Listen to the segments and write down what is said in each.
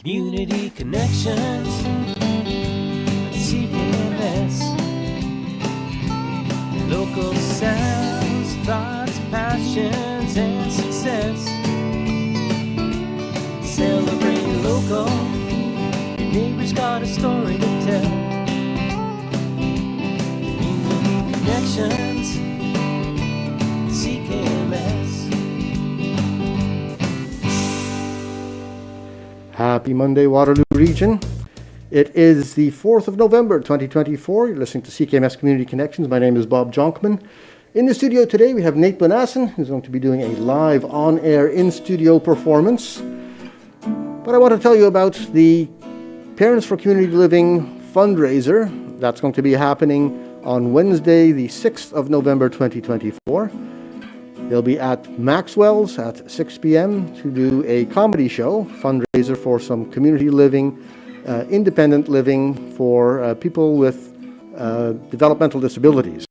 Community connections, CKMS, local sounds, thoughts, passions, and success. Celebrate local, your neighbor's got a story to tell. Community connections, CKMS. Happy Monday, Waterloo Region. It is the 4th of November, 2024. You're listening to CKMS Community Connections. My name is Bob Jonkman. In the studio today, we have Nate Bonassin, who's going to be doing a live on-air in-studio performance. But I want to tell you about the Parents for Community Living fundraiser that's going to be happening on Wednesday, the 6th of November, 2024. They'll be at Maxwell's at 6 p.m. to do a comedy show, fundraiser for some community living, independent living for people with developmental disabilities.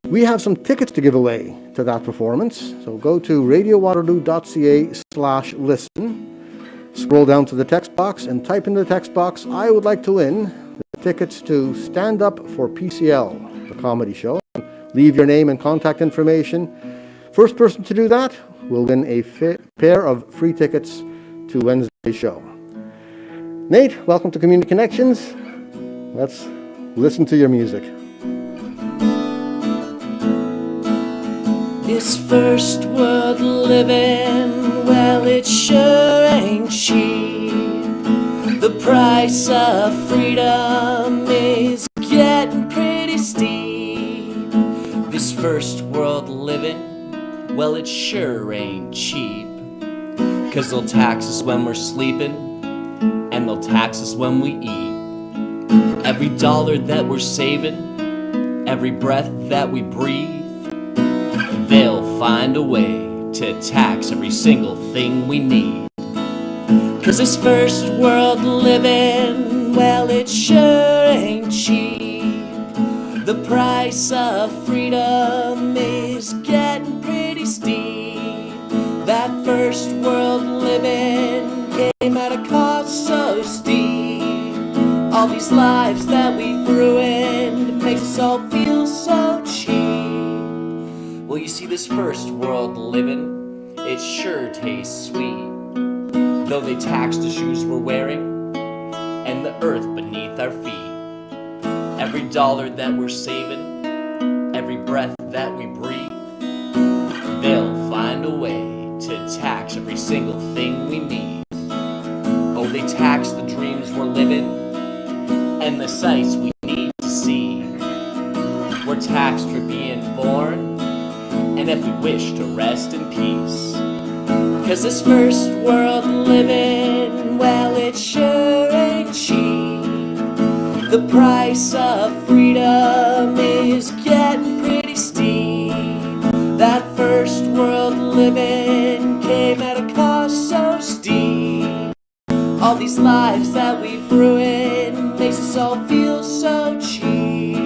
We have some tickets to give away to that performance, so go to radiowaterloo.ca/listen, scroll down to the text box and type in the text box, "I would like to win the tickets to Stand Up for PCL," the comedy show. Leave your name and contact information. First person to do that will win a pair of free tickets to Wednesday's show. Nate, welcome to Community Connections. Let's listen to your music. This first world living, well, it sure ain't cheap. The price of freedom is getting pretty steep. This first world living, well, it sure ain't cheap. 'Cause they'll tax us when we're sleeping, and they'll tax us when we eat. Every dollar that we're saving, every breath that we breathe, they'll find a way to tax every single thing we need. 'Cause this first world living, well, it sure ain't cheap. The price of freedom is getting pretty steep. That first world living came at a cost so steep. All these lives that we threw in makes us all feel so cheap. Well, you see, this first world living, it sure tastes sweet. Though they tax the shoes we're wearing and the earth beneath our feet. Every dollar that we're saving, every breath that we breathe, they'll find a way to tax every single thing we need. Oh, they tax the dreams we're living and the sights we need to see. We're taxed for being born, and if we wish to rest in peace. 'Cause this first world living, well, it sure ain't cheap. The price of freedom is getting pretty steep. That first world living came at a cost so steep. All these lives that we've ruined makes us all feel so cheap.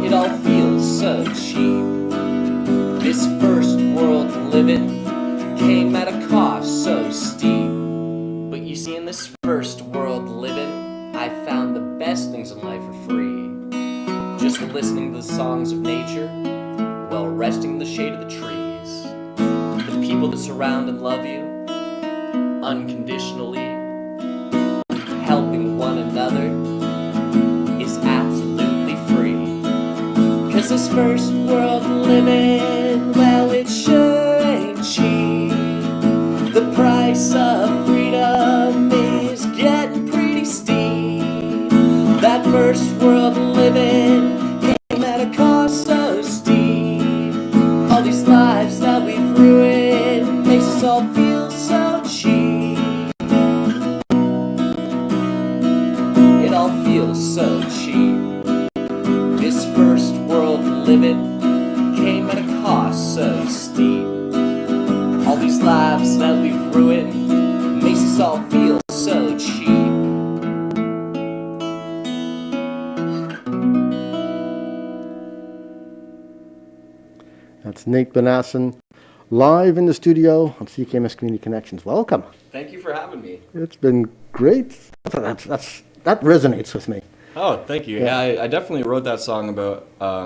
It all feels so cheap. This first world living came at a cost so steep. But you see, in this first world living, I found the best things in life are free. Just listening to the songs of nature while resting in the shade of the trees. The people that surround and love you unconditionally, helping one another is absolutely free. 'Cause this first world living, well, it sure ain't cheap. The price of freedom is getting pretty steep. That first world living came at a cost so steep. All these lives that we've ruined makes us all feel so cheap. It all feels so cheap. This first world living came at a cost so steep. All these lives that we've ruined makes us all feel so cheap. That's Nate Bonassin live in the studio on CKMS Community Connections. Welcome. Thank you for having me. It's been great. That resonates with me. Oh, thank you. Yeah, I definitely wrote that song about a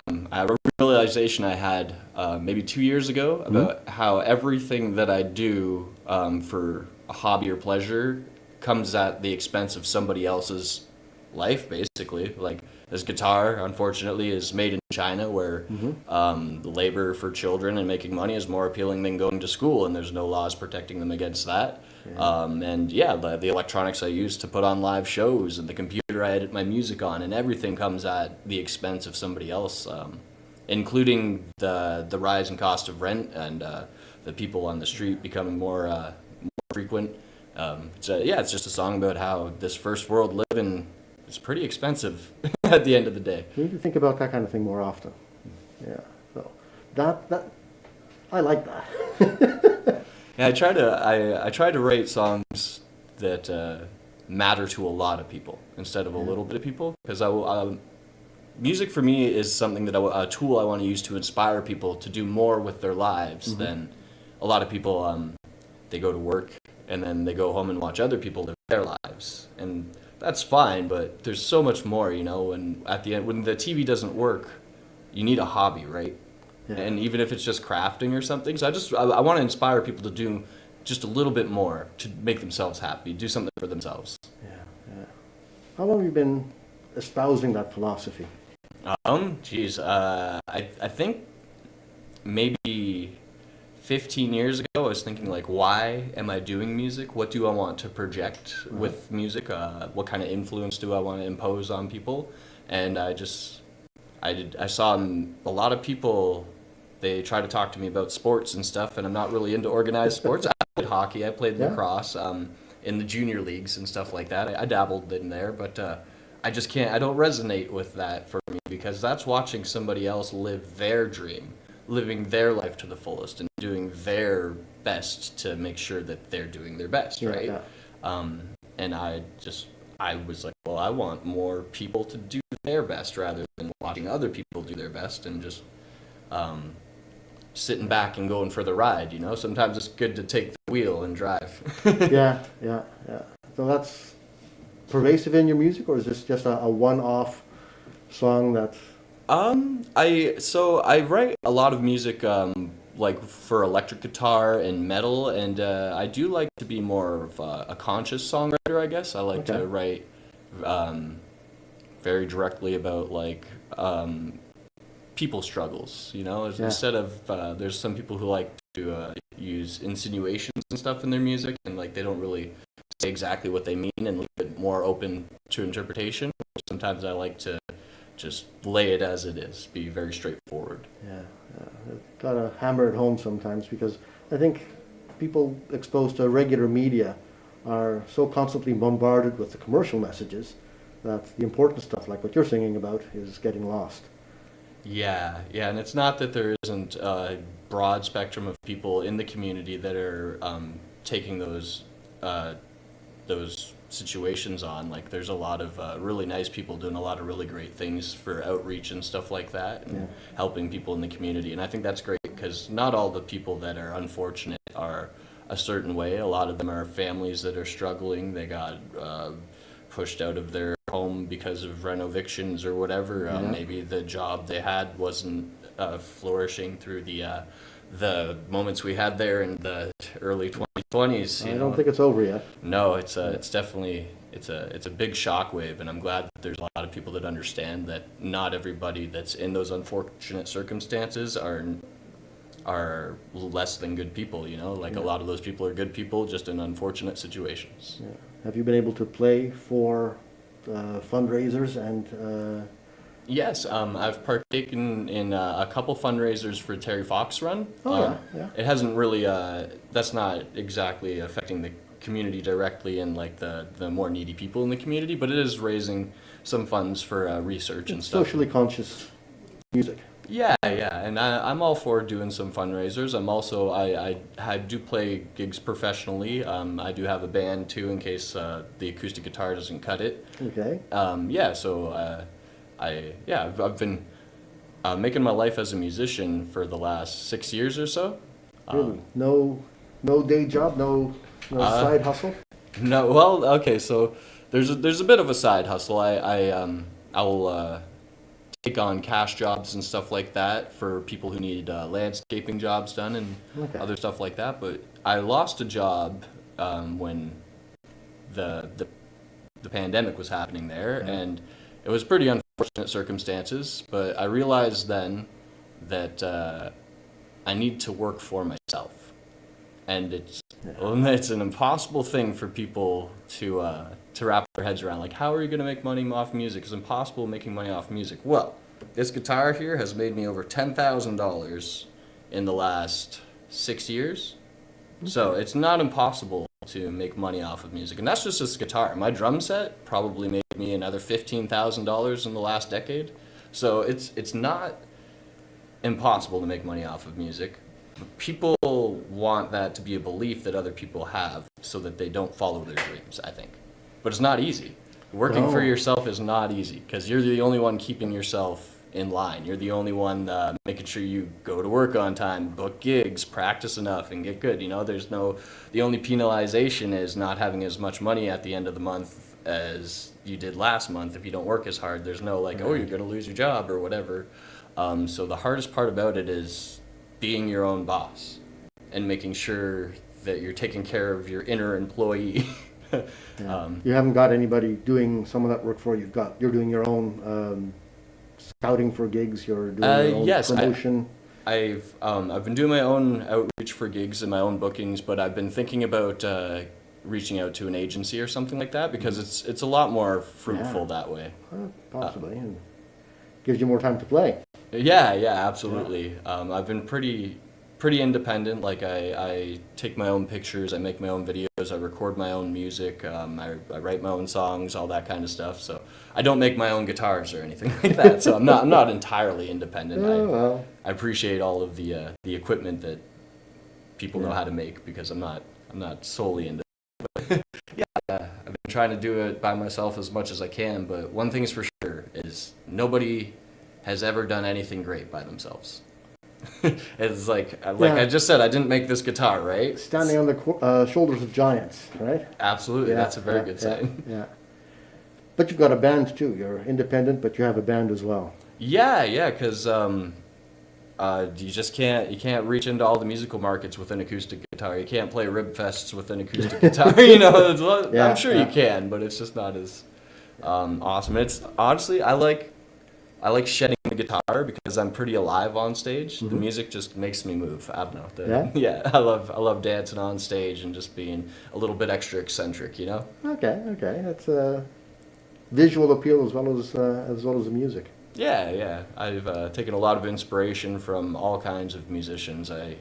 realization I had maybe 2 years ago about how everything that I do for a hobby or pleasure comes at the expense of somebody else's life, basically. Like this guitar, unfortunately, is made in China, where the labor for children and making money is more appealing than going to school, and there's no laws protecting them against that. The electronics I use to put on live shows and the computer I edit my music on, and everything comes at the expense of somebody else, including the rise in cost of rent and the people on the street becoming more frequent. It's just a song about how this first world living is pretty expensive at the end of the day. We need to think about that kind of thing more often. Yeah, so that I like that. Yeah, I try to write songs that matter to a lot of people instead of a little bit of people, because music for me is something that a tool I want to use to inspire people to do more with their lives than a lot of people. They go to work and then they go home and watch other people live their lives, and that's fine. But there's so much more, And at the end, when the TV doesn't work, you need a hobby, right? Yeah. And even if it's just crafting or something. So I want to inspire people to do just a little bit more to make themselves happy, do something for themselves. Yeah. How long have you been espousing that philosophy? I think maybe 15 years ago, I was thinking, like, why am I doing music? What do I want to project with music? What kind of influence do I want to impose on people? And I saw a lot of people, they try to talk to me about sports and stuff, and I'm not really into organized sports. I played hockey, I played lacrosse in the junior leagues and stuff like that. I dabbled in there, but I just can't, I don't resonate with that for me, because that's watching somebody else live their dream, living their life to the fullest and doing their best to make sure that they're doing their best, right? Yeah. And I was like, well, I want more people to do their best rather than watching other people do their best and just sitting back and going for the ride, Sometimes it's good to take the wheel and drive. Yeah. So that's pervasive in your music, or is this just a one-off song that... I write a lot of music like for electric guitar and metal, and I do like to be more of a conscious songwriter, I guess. I like to write very directly about like people struggles, instead of there's some people who like to use insinuations and stuff in their music, and like they don't really say exactly what they mean and leave it more open to interpretation. Sometimes I like to just lay it as it is, be very straightforward. Yeah. Gotta hammer it home sometimes, because I think people exposed to regular media are so constantly bombarded with the commercial messages that the important stuff, like what you're singing about, is getting lost. Yeah, and it's not that there isn't a broad spectrum of people in the community that are taking those situations on. Like, there's a lot of really nice people doing a lot of really great things for outreach and stuff like that, and helping people in the community. And I think that's great, because not all the people that are unfortunate are a certain way. A lot of them are families that are struggling. They got pushed out of their home because of renovictions or whatever. Maybe the job they had wasn't flourishing through the moments we had there in the early 2020s. I don't think it's over yet. No, it's definitely it's a big shockwave, and I'm glad that there's a lot of people that understand that not everybody that's in those unfortunate circumstances are less than good people. A lot of those people are good people, just in unfortunate situations. Yeah. Have you been able to play for fundraisers and? Yes, I've partaken in a couple fundraisers for Terry Fox Run. Yeah. It hasn't really, that's not exactly affecting the community directly and like the more needy people in the community, but it is raising some funds for research and stuff. Socially conscious music. Yeah, and I'm all for doing some fundraisers. I'm also, I do play gigs professionally. I do have a band too, in case the acoustic guitar doesn't cut it. Okay. I've been making my life as a musician for the last 6 years or so. Really? No day job, no side hustle? No, well, okay, so there's a bit of a side hustle. I will take on cash jobs and stuff like that for people who need landscaping jobs done and Okay. other stuff like that. But I lost a job when the the pandemic was happening there, Yeah. and it was pretty unfortunate circumstances. But I realized then that I need to work for myself, and it's an impossible thing for people to wrap their heads around. Like, how are you going to make money off music? It's impossible making money off music. Well, this guitar here has made me over $10,000 in the last 6 years. So it's not impossible to make money off of music, and that's just this guitar. My drum set probably made me another $15,000 in the last decade. So it's not impossible to make money off of music. People want that to be a belief that other people have so that they don't follow their dreams, I think. But it's not easy. Working for No. yourself is not easy because you're the only one keeping yourself in line. You're the only one making sure you go to work on time, book gigs, practice enough, and get good. You know, the only penalization is not having as much money at the end of the month as you did last month if you don't work as hard. There's no like, oh, you're going to lose your job or whatever. So the hardest part about it is being your own boss and making sure that you're taking care of your inner employee. Yeah. You haven't got anybody doing some of that work for you. You're doing your own scouting for gigs. You're doing your own Yes, promotion. I've been doing my own outreach for gigs and my own bookings, but I've been thinking about reaching out to an agency or something like that because it's a lot more fruitful Yeah. that way. Possibly, and gives you more time to play. Yeah, absolutely. I've been pretty independent. Like I take my own pictures, I make my own videos, I record my own music, I write my own songs, all that kind of stuff. So I don't make my own guitars or anything like that. So I'm not entirely independent. Oh, well. I appreciate all of the equipment that people know how to make because I'm not solely into. I've been trying to do it by myself as much as I can, but one thing is for sure is nobody has ever done anything great by themselves. It's like Yeah. I just said, I didn't make this guitar, right? Standing on the shoulders of giants, right? Absolutely, Yeah, that's a very yeah, good yeah, saying. Yeah. But you've got a band too. You're independent, but you have a band as well. Yeah, because you can't reach into all the musical markets with an acoustic guitar. You can't play rib fests with an acoustic guitar. You know, Yeah, I'm sure yeah. you can, but it's just not as awesome. It's honestly, I like shedding the guitar because I'm pretty alive on stage. The music just makes me move. I don't know. Yeah? I love dancing on stage and just being a little bit extra eccentric. You know. Okay. That's visual appeal as well as the music. Yeah. I've taken a lot of inspiration from all kinds of musicians. I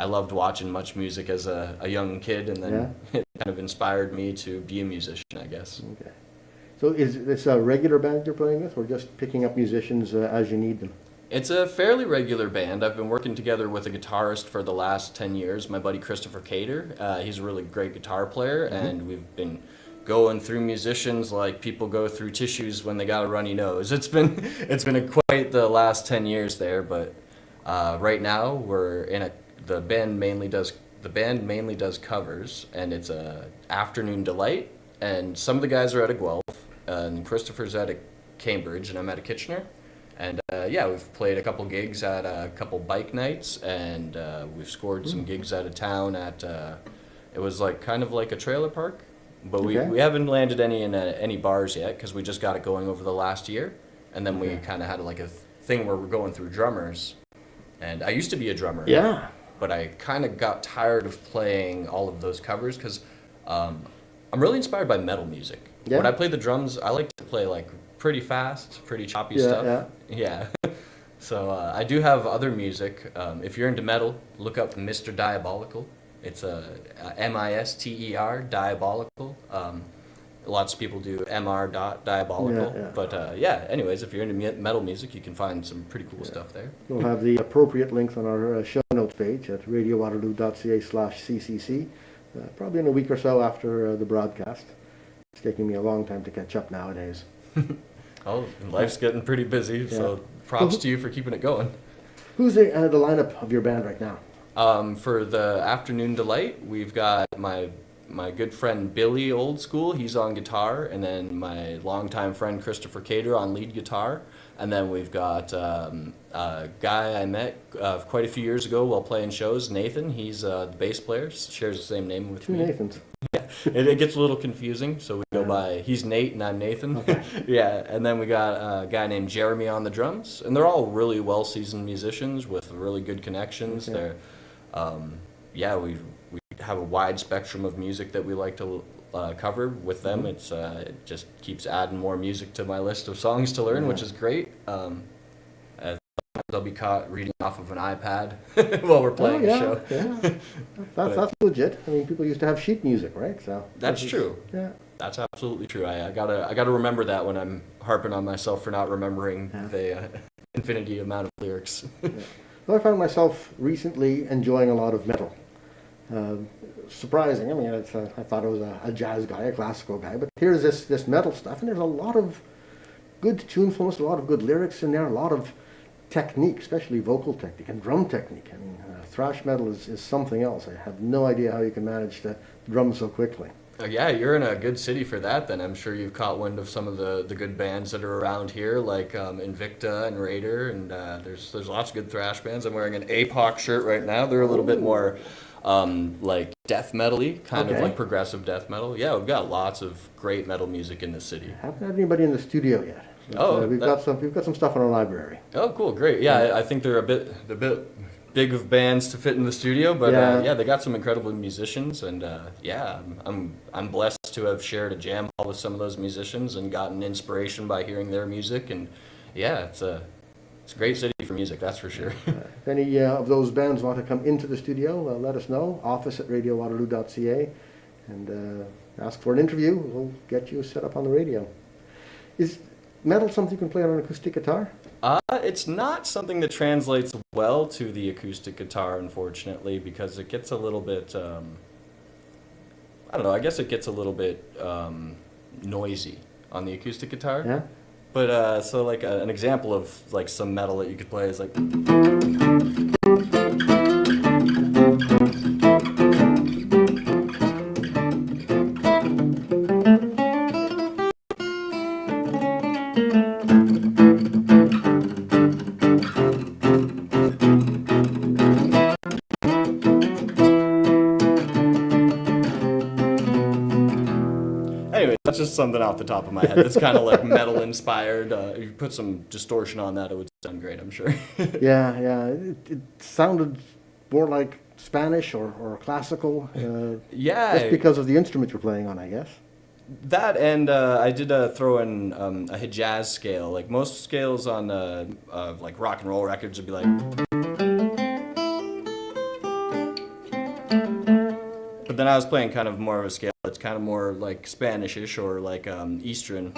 loved watching Much Music as a young kid, and then it kind of inspired me to be a musician, I guess. Okay. So is this a regular band you're playing with, or just picking up musicians as you need them? It's a fairly regular band. I've been working together with a guitarist for the last 10 years, my buddy Christopher Cater. He's a really great guitar player, and we've been going through musicians like people go through tissues when they got a runny nose. It's been quite the last 10 years there, but right now we're in the band mainly does covers, and it's a afternoon delight, and some of the guys are out of Guelph, and Christopher's out of Cambridge, and I'm out of Kitchener. And we've played a couple gigs at a couple bike nights, and we've scored some gigs out of town at it was like kind of like a trailer park, but we haven't landed any in any bars yet because we just got it going over the last year, and then we kind of had like a thing where we're going through drummers, and I used to be a drummer, but I kind of got tired of playing all of those covers because I'm really inspired by metal music. Yeah. When I play the drums, I like to play like pretty fast, pretty choppy stuff. Yeah. So I do have other music. If you're into metal, look up Mr. Diabolical. It's Mister Diabolical. Lots of people do Mr. Yeah. But anyways, if you're into metal music, you can find some pretty cool stuff there. We'll have the appropriate links on our show notes page at radiowaterloo.ca/ccc, probably in a week or so after the broadcast. It's taking me a long time to catch up nowadays. Oh, and life's getting pretty busy, so props to you for keeping it going. Who's the lineup of your band right now? For the afternoon delight, we've got my good friend Billy Old School. He's on guitar, and then my longtime friend Christopher Cater on lead guitar, and then we've got a guy I met quite a few years ago while playing shows. Nathan, he's the bass player. Shares the same name with Two me. Nathans. It gets a little confusing, so we go by he's Nate and I'm Nathan. Okay. Yeah, and then we got a guy named Jeremy on the drums, and they're all really well-seasoned musicians with really good connections. Okay. They're we have a wide spectrum of music that we like to cover with them. It just keeps adding more music to my list of songs to learn, which is great. They'll be caught reading off of an iPad while we're playing a show. Yeah. That's legit. I mean, people used to have sheet music, right? So That's true. Yeah. That's absolutely true. I gotta remember that when I'm harping on myself for not remembering the infinity amount of lyrics. Well, I found myself recently enjoying a lot of metal. Surprising. I mean, I thought I was a jazz guy, a classical guy, but here's this metal stuff, and there's a lot of good tunefulness, a lot of good lyrics in there, a lot of technique, especially vocal technique and drum technique. I mean, thrash metal is something else. I have no idea how you can manage to drum so quickly. Yeah, you're in a good city for that then. I'm sure you've caught wind of some of the good bands that are around here, like Invicta and Raider, and there's lots of good thrash bands. I'm wearing an APOC shirt right now. They're a little bit more like death metal-y, kind of like progressive death metal. Yeah, we've got lots of great metal music in the city. I haven't had anybody in the studio yet. But, we've got some stuff in our library. Oh, cool, great. Yeah, I think they're a bit big of bands to fit in the studio, but they got some incredible musicians, and I'm blessed to have shared a jam hall with some of those musicians and gotten inspiration by hearing their music, and it's a great city for music, that's for sure. If any of those bands want to come into the studio, let us know. office@radiowaterloo.ca, and ask for an interview. We'll get you set up on the radio. Is metal something you can play on an acoustic guitar? It's not something that translates well to the acoustic guitar, unfortunately, because it gets a little bit, I don't know, I guess it gets a little bit noisy on the acoustic guitar. Yeah. But, so like an example of like some metal that you could play is like... That's just something off the top of my head. That's kind of like metal inspired. If you put some distortion on that, it would sound great, I'm sure. Yeah. It sounded more like Spanish or classical. Just because of the instrument you're playing on, I guess. That, and I did throw in a Hijaz scale. Like most scales on like rock and roll records would be like... But then I was playing kind of more of a scale that's kind of more like Spanish-ish or like Eastern.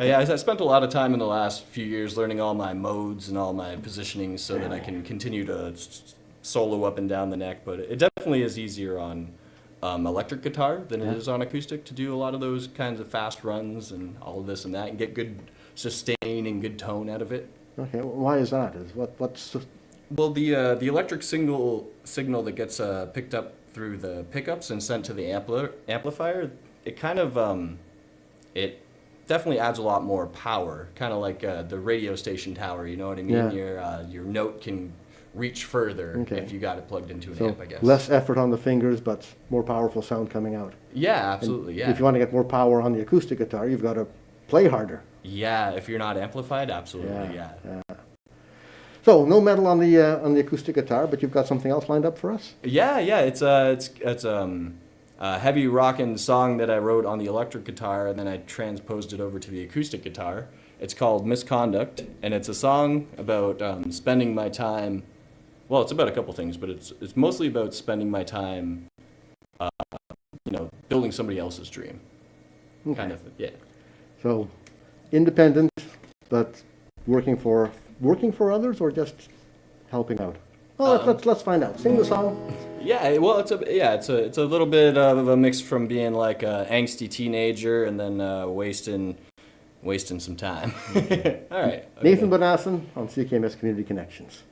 Yeah, I spent a lot of time in the last few years learning all my modes and all my positionings so that I can continue to solo up and down the neck, but it definitely is easier on electric guitar than it is on acoustic to do a lot of those kinds of fast runs and all of this and that and get good sustain and good tone out of it. Okay, why is that? Well, the electric signal that gets picked up through the pickups and sent to the amplifier, it kind of it definitely adds a lot more power, kind of like the radio station tower. You know what I mean? Yeah. Your note can reach further if you got it plugged into an amp, I guess. Less effort on the fingers, but more powerful sound coming out. Yeah, absolutely. And if you want to get more power on the acoustic guitar, you've got to play harder. Yeah, if you're not amplified, absolutely. Yeah. So no metal on the acoustic guitar, but you've got something else lined up for us? Yeah. It's a heavy rockin' song that I wrote on the electric guitar, and then I transposed it over to the acoustic guitar. It's called Misconduct, and it's a song about spending my time. Well, it's about a couple things, but it's mostly about spending my time, building somebody else's dream, kind of. Yeah. So, independent, but working for others, or just helping out? Well, let's find out. Sing the song. Yeah, well, it's a little bit of a mix from being like a angsty teenager and then wasting some time. All right. Nathan Okay. Bonassin on CKMS Community Connections.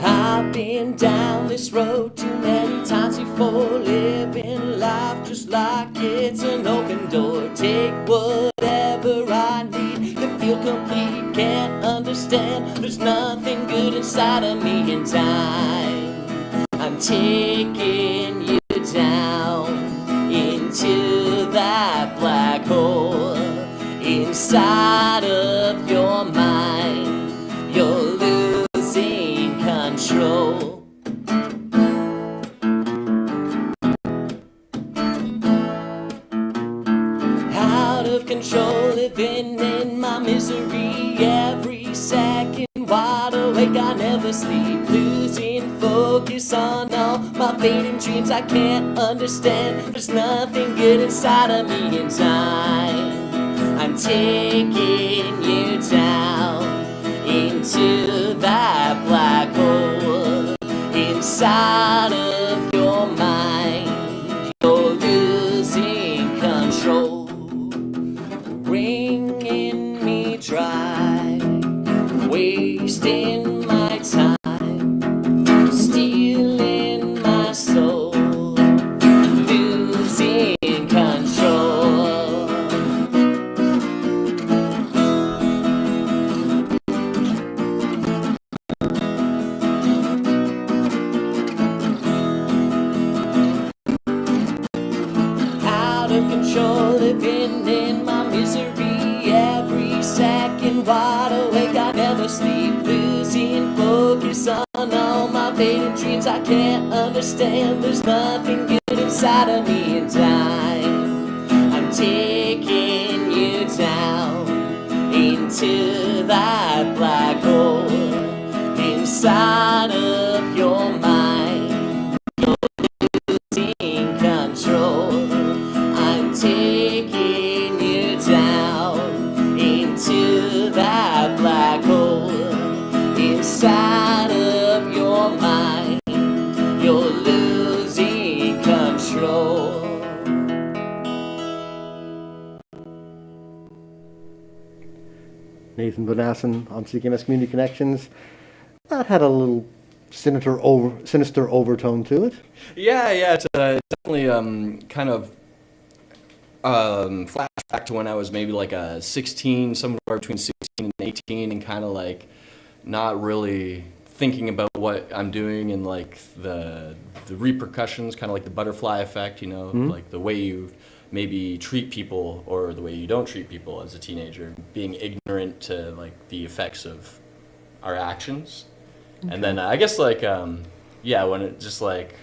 I've been down this road too many times before, living life just like it's an open door. Take whatever I need to feel complete, can't understand, there's nothing good inside of me in time. I'm taking you down into that black hole inside of your mind. You're losing control. Out of control, living in my misery. Every second wide awake, I never sleep. Losing focus on all my fading dreams. I can't understand, there's nothing good inside of me in time. I'm taking you down into that black hole inside of your mind. You're losing control, wringing me dry, wasting my time, stealing my soul, losing control. Out of control, living in my misery. Every second wide awake, I never sleep. Losing focus on all my fading dreams. I can't understand, there's nothing good inside of me in time. I'm taking you down into that black hole inside of your mind. Losing control. I'm taking you down into that black hole inside of your mind. You're losing control. Nathan Bonassin on CKMS Community Connections. That had a little sinister overtone to it. Yeah, it's definitely kind of flashback to when I was maybe like a 16, somewhere between 16 and 18, and kind of like not really thinking about what I'm doing and like the repercussions, kind of like the butterfly effect, like the way you maybe treat people or the way you don't treat people as a teenager, being ignorant to like the effects of our actions. And then I guess like when it just like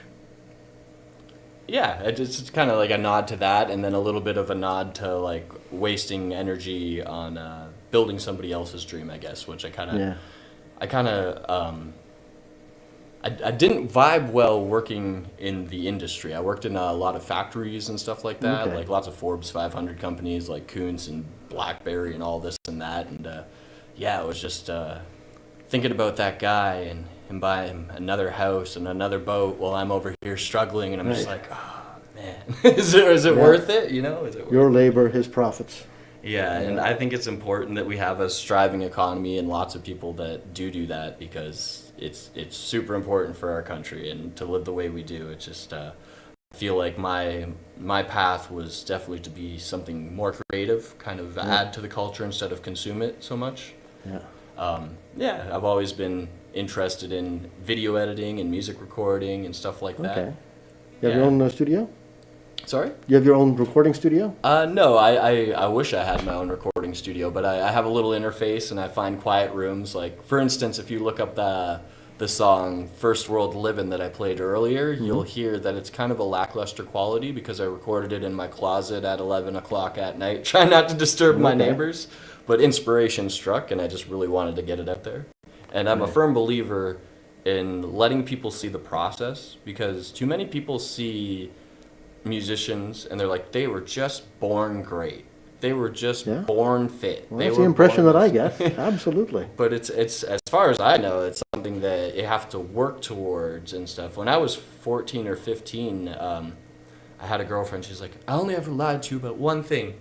it's kind of like a nod to that, and then a little bit of a nod to like wasting energy on building somebody else's dream, I guess, which I didn't vibe well working in the industry. I worked in a lot of factories and stuff like that, Okay. like lots of Forbes 500 companies like Kuntz and BlackBerry and all this and that, and it was just thinking about that guy and him buying another house and another boat while I'm over here struggling, and I'm just like, oh man, is it worth it? Is it worth Your labor, his profits. Yeah, and I think it's important that we have a striving economy and lots of people that do that, because it's super important for our country and to live the way we do. It's just I feel like my path was definitely to be something more creative, kind of add to the culture instead of consume it so much. I've always been interested in video editing and music recording and stuff like that. Okay. You have your own studio? Sorry? You have your own recording studio? No, I wish I had my own recording studio, but I have a little interface and I find quiet rooms. Like, for instance, if you look up the song First World Livin' that I played earlier, you'll hear that it's kind of a lackluster quality because I recorded it in my closet at 11 o'clock at night, trying not to disturb my neighbors. But inspiration struck and I just really wanted to get it out there. And I'm a firm believer in letting people see the process, because too many people see musicians and they're like, they were just born great. They were just Yeah. born fit. Well, They that's were the impression born that I this." get. Absolutely. But it's as far as I know, it's something that you have to work towards and stuff. When I was 14 or 15, I had a girlfriend. She's like, I only ever lied to you about one thing.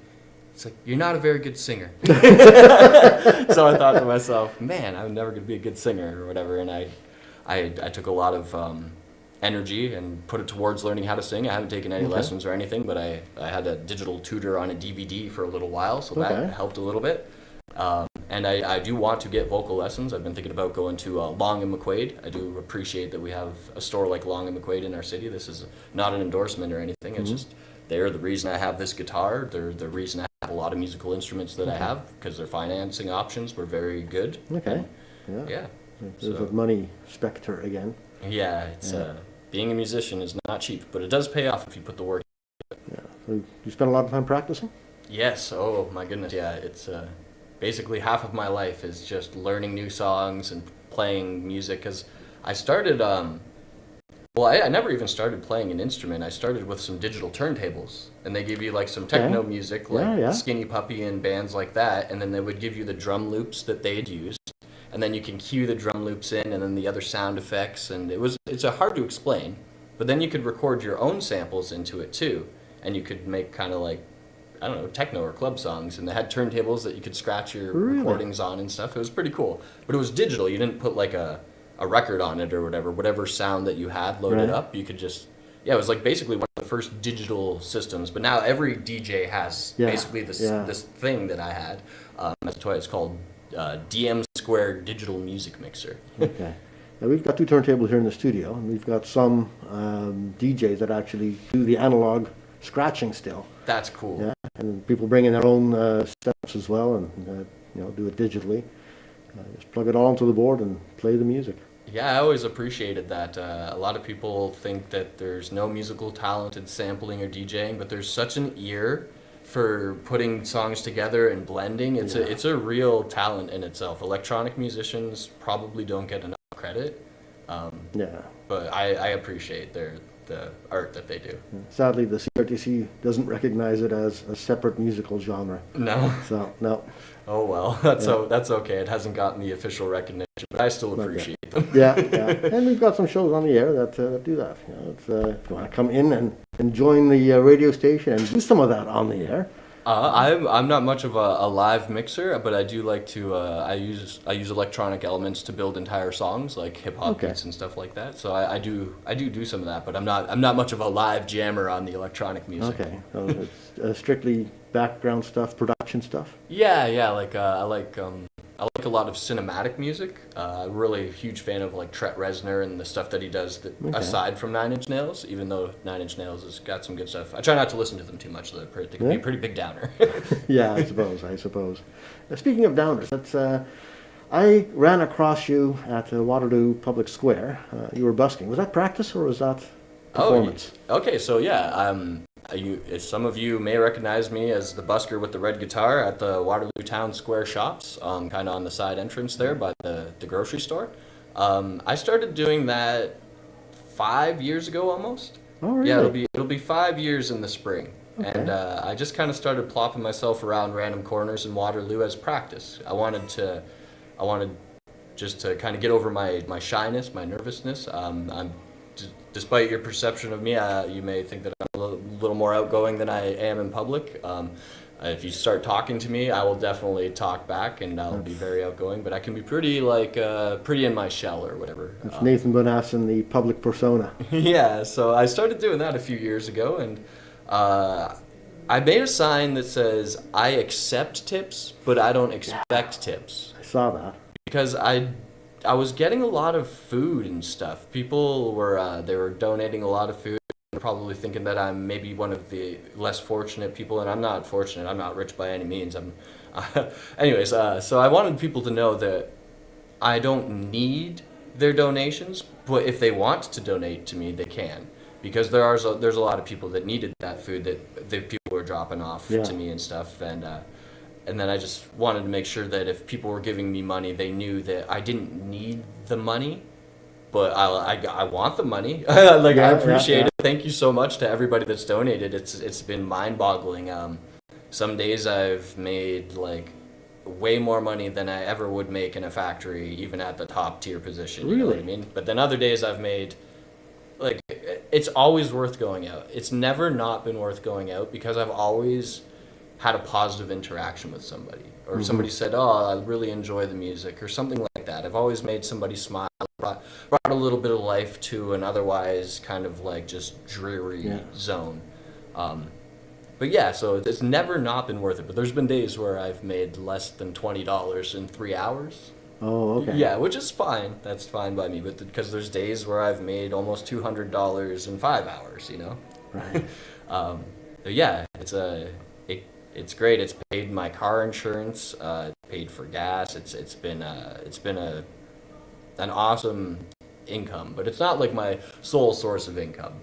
It's like, you're not a very good singer. So I thought to myself, man, I'm never going to be a good singer or whatever. And I took a lot of energy and put it towards learning how to sing. I haven't taken any Okay. lessons or anything, but I had a digital tutor on a DVD for a little while, so Okay. that helped a little bit. And I do want to get vocal lessons. I've been thinking about going to Long and McQuaid. I do appreciate that we have a store like Long and McQuaid in our city. This is not an endorsement or anything. It's just they're the reason I have this guitar. They're the reason I have a lot of musical instruments that I have, because their financing options were very good. Okay. And, Yeah. yeah. There's So- a money specter again. Yeah, it's being a musician is not cheap, but it does pay off if you put the work. Yeah. So you spend a lot of time practicing? Yes. Oh my goodness. Yeah. It's basically half of my life is just learning new songs and playing music. Cause I started. Well, I never even started playing an instrument. I started with some digital turntables, and they give you like some techno music, like Yeah. Skinny Puppy and bands like that, and then they would give you the drum loops that they'd used, and then you can cue the drum loops in, and then the other sound effects, and it's hard to explain, but then you could record your own samples into it too, and you could make kind of like, I don't know, techno or club songs, and they had turntables that you could scratch your Really? recordings on and stuff. It was pretty cool, but it was digital. You didn't put like a record on it or whatever sound that you had loaded Right. up, you could just, yeah, it was like basically one of the first digital systems. But now every DJ has Yeah, basically this yeah. this thing that I had as a toy. It's called DM Square Digital Music Mixer. Okay. Now we've got two turntables here in the studio, and we've got some DJs that actually do the analog scratching still. That's cool. Yeah. And people bring in their own steps as well, and do it digitally. Just plug it all onto the board and play the music. Yeah, I always appreciated that. A lot of people think that there's no musical talent in sampling or DJing, but there's such an ear for putting songs together and blending. It's a real talent in itself. Electronic musicians probably don't get enough credit, Yeah. but I appreciate the art that they do. Sadly, the CRTC doesn't recognize it as a separate musical genre. No. So, no. Oh well, that's okay. It hasn't gotten the official recognition, but I still appreciate them. Yeah, yeah. And we've got some shows on the air that do that. If you want to come in and join the radio station and do some of that on the air. I'm not much of a live mixer, but I do like to. I use electronic elements to build entire songs, like hip hop Okay. beats and stuff like that. So I do some of that, but I'm not much of a live jammer on the electronic music. Okay, so it's strictly background stuff, production stuff. Yeah. Like I like a lot of cinematic music. I'm really a huge fan of like Trent Reznor and the stuff that he does aside from Nine Inch Nails, even though Nine Inch Nails has got some good stuff. I try not to listen to them too much, though. They can be a pretty big downer. Yeah, I suppose. Speaking of downers, I ran across you at Waterloo Public Square. You were busking. Was that practice or was that performance? Okay, so yeah, some of you may recognize me as the busker with the red guitar at the Waterloo Town Square shops, kind of on the side entrance there by the grocery store. I started doing that 5 years ago almost. Oh, really? Yeah, it'll be 5 years in the spring. Okay. And I just kind of started plopping myself around random corners in Waterloo as practice. I wanted just to kind of get over my shyness, my nervousness. Despite your perception of me, you may think that I'm a little more outgoing than I am in public. If you start talking to me, I will definitely talk back, and I'll be very outgoing. But I can be pretty in my shell or whatever. It's Nathan Bonassin, the public persona. Yeah, so I started doing that a few years ago, and I made a sign that says, I accept tips, but I don't expect tips. I saw that. Because I was getting a lot of food and stuff. People were they were donating a lot of food. They're probably thinking that I'm maybe one of the less fortunate people, and I'm not fortunate. I'm not rich by any means. Anyways, so I wanted people to know that I don't need their donations, but if they want to donate to me, they can. Because there's a lot of people that needed that food that people were dropping off to me and stuff, and then I just wanted to make sure that if people were giving me money, they knew that I didn't need the money, but I want the money. Like I appreciate yeah. it. Thank you so much to everybody that's donated. It's been mind-boggling. Some days I've made like way more money than I ever would make in a factory, even at the top tier position. You know what I Really? mean? But then other days I've made like it's always worth going out. It's never not been worth going out because I've always had a positive interaction with somebody, or somebody said, "Oh, I really enjoy the music," or something like that. I've always made somebody smile, brought a little bit of life to an otherwise kind of like just dreary zone. But yeah, so it's never not been worth it. But there's been days where I've made less than $20 in 3 hours. Oh, okay. Yeah, which is fine. That's fine by me. But because there's days where I've made almost $200 in 5 hours. You know. Right. But yeah, it's great. It's paid my car insurance. Paid for gas. It's been an awesome income, but it's not like my sole source of income.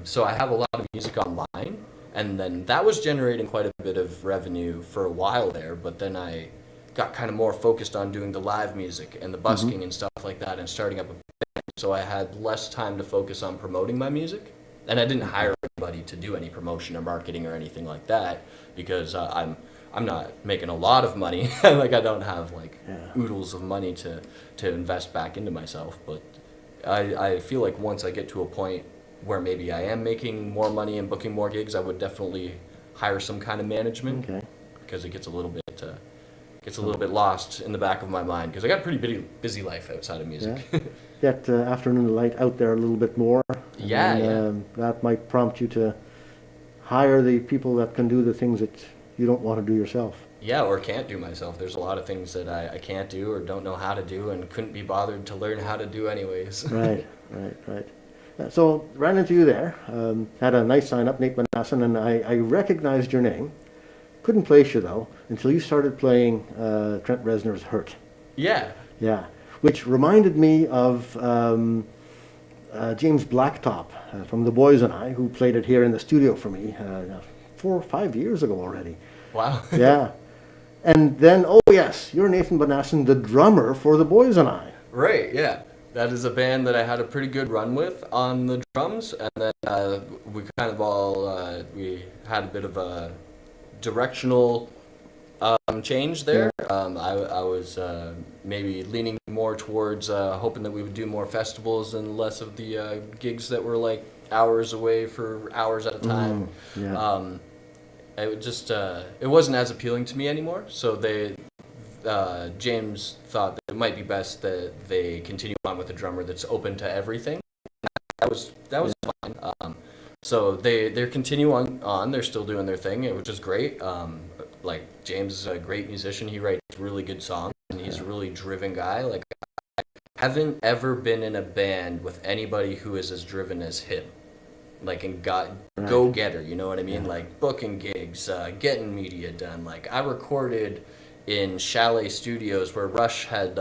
So I have a lot of music online, and then that was generating quite a bit of revenue for a while there. But then I got kind of more focused on doing the live music and the busking and stuff like that, and starting up a band. So I had less time to focus on promoting my music, and I didn't hire anybody to do any promotion or marketing or anything like that because I'm not making a lot of money. Like I don't have like oodles of money to invest back into myself. But I feel like once I get to a point where maybe I am making more money and booking more gigs, I would definitely hire some kind of management because it gets a little bit lost in the back of my mind because I got a pretty busy life outside of music. Yeah. Get afternoon light out there a little bit more. Yeah. That might prompt you to hire the people that can do the things that you don't want to do yourself. Yeah, or can't do myself. There's a lot of things that I can't do or don't know how to do and couldn't be bothered to learn how to do anyways. Right. So ran into you there. Had a nice sign up, Nate Bonassin, and I recognized your name. Couldn't place you though until you started playing Trent Reznor's "Hurt." Yeah. Yeah, which reminded me of James Blacktop from The Boys and I, who played it here in the studio for me 4 or 5 years ago already. Wow. Yeah. And then, oh yes, you're Nathan Bonassin, the drummer for The Boys and I. Right, yeah. That is a band that I had a pretty good run with on the drums, and then we kind of all, we had a bit of a directional change there. I was maybe leaning more towards hoping that we would do more festivals and less of the gigs that were like hours away for hours at a time. It just it wasn't as appealing to me anymore. So James thought that it might be best that they continue on with a drummer that's open to everything. That was fine. So they're continuing on. They're still doing their thing, which is great. Like James is a great musician. He writes really good songs, and he's a really driven guy. Like I haven't ever been in a band with anybody who is as driven as him. Like and go-getter, you know what I mean? Like booking gigs, getting media done. Like I recorded in Chalet Studios where Rush had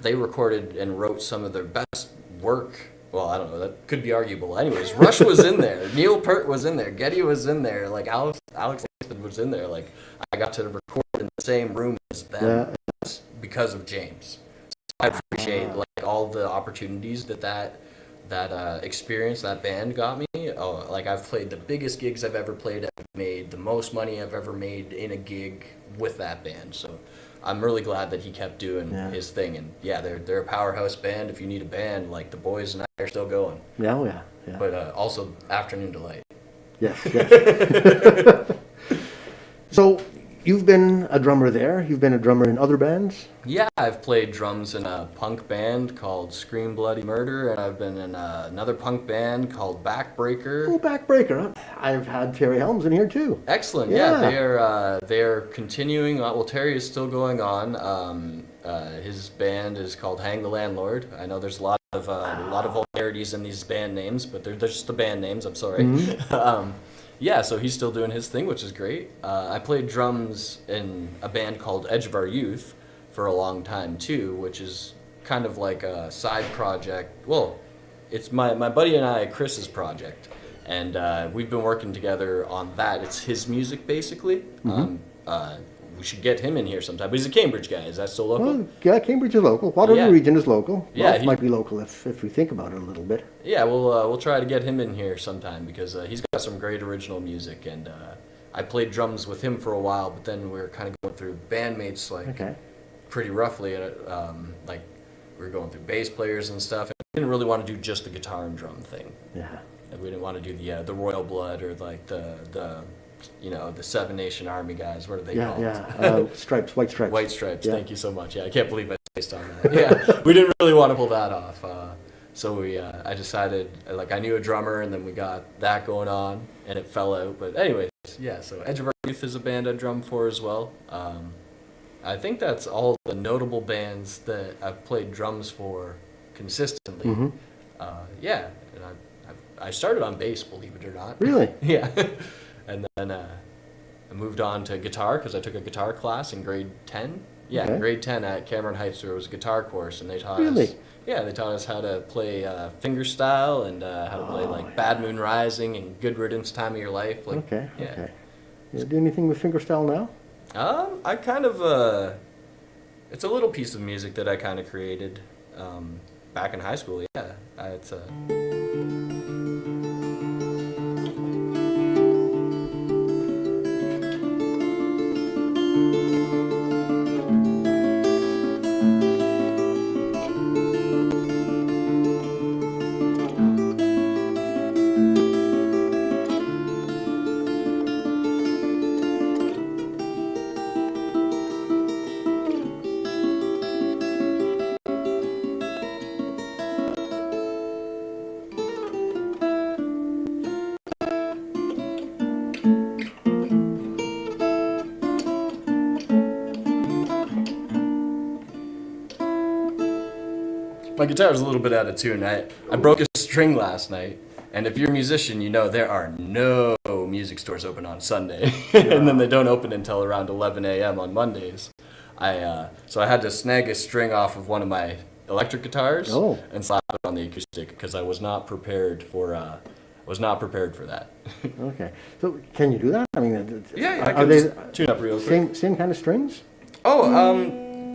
they recorded and wrote some of their best work. Well, I don't know, that could be arguable. Anyways, Rush was in there, Neil Peart was in there, Geddy was in there, like Alex was in there. Like I got to record in the same room as them because of James. So I appreciate like all the opportunities that experience, that band got me. Oh, like I've played the biggest gigs I've ever played. I've made the most money I've ever made in a gig with that band. So I'm really glad that he kept doing his thing. And yeah, they're a powerhouse band. If you need a band, like the boys and I are still going. Yeah. But also Afternoon Delight. Yes. So you've been a drummer there. You've been a drummer in other bands. Yeah, I've played drums in a punk band called Scream Bloody Murder, and I've been in another punk band called Backbreaker. Oh, Backbreaker. I've had Terry Helms in here too. Excellent. Yeah, they're continuing. Well, Terry is still going on. His band is called Hang the Landlord. I know there's a lot of vulgarities in these band names, but they're just the band names. I'm sorry. Yeah, so he's still doing his thing, which is great. I played drums in a band called Edge of Our Youth for a long time too, which is kind of like a side project. Well, it's my buddy and I, Chris's project, and we've been working together on that. It's his music basically. we should get him in here sometime. But he's a Cambridge guy. Is that still local? Well, yeah, Cambridge is local. Waterloo Yeah. region is local. Yeah, Well, might be local if we think about it a little bit. Yeah, we'll try to get him in here sometime because he's got some great original music, and I played drums with him for a while, but then we were kind of going through bandmates like Okay. pretty roughly, and like we were going through bass players and stuff. And we didn't really want to do just the guitar and drum thing. Yeah. And we didn't want to do the Royal Blood or like the the Seven Nation Army guys. What are they called? Yeah. Stripes, white stripes. White Stripes. Yeah. Thank you so much. Yeah, I can't believe I spaced on that. Yeah, we didn't really want to pull that off. So I decided, like, I knew a drummer, and then we got that going on, and it fell out. But anyways, yeah. So Edge of Our Youth is a band I drum for as well. I think that's all the notable bands that I've played drums for consistently. Mm-hmm. Yeah, and I started on bass, believe it or not. Really? Yeah. And then I moved on to guitar because I took a guitar class in grade 10. Yeah, Okay. grade 10 at Cameron Heights, there was a guitar course, and they taught us. Really? Yeah, they taught us how to play fingerstyle and how to play like Bad Moon Rising and Good Riddance, Time of Your Life. Like, Okay. Yeah. Okay. You do anything with fingerstyle now? I kind of it's a little piece of music that I kind of created back in high school. Yeah, it's my guitar's a little bit out of tune. I broke a string last night, and if you're a musician, you know there are no music stores open on Sunday, and then they don't open until around 11 a.m. on Mondays. So I had to snag a string off of one of my electric guitars and slap it on the acoustic because I was not prepared for that. Okay. So can you do that? I mean, Yeah, I are can they just tune up real quick. same kind of strings?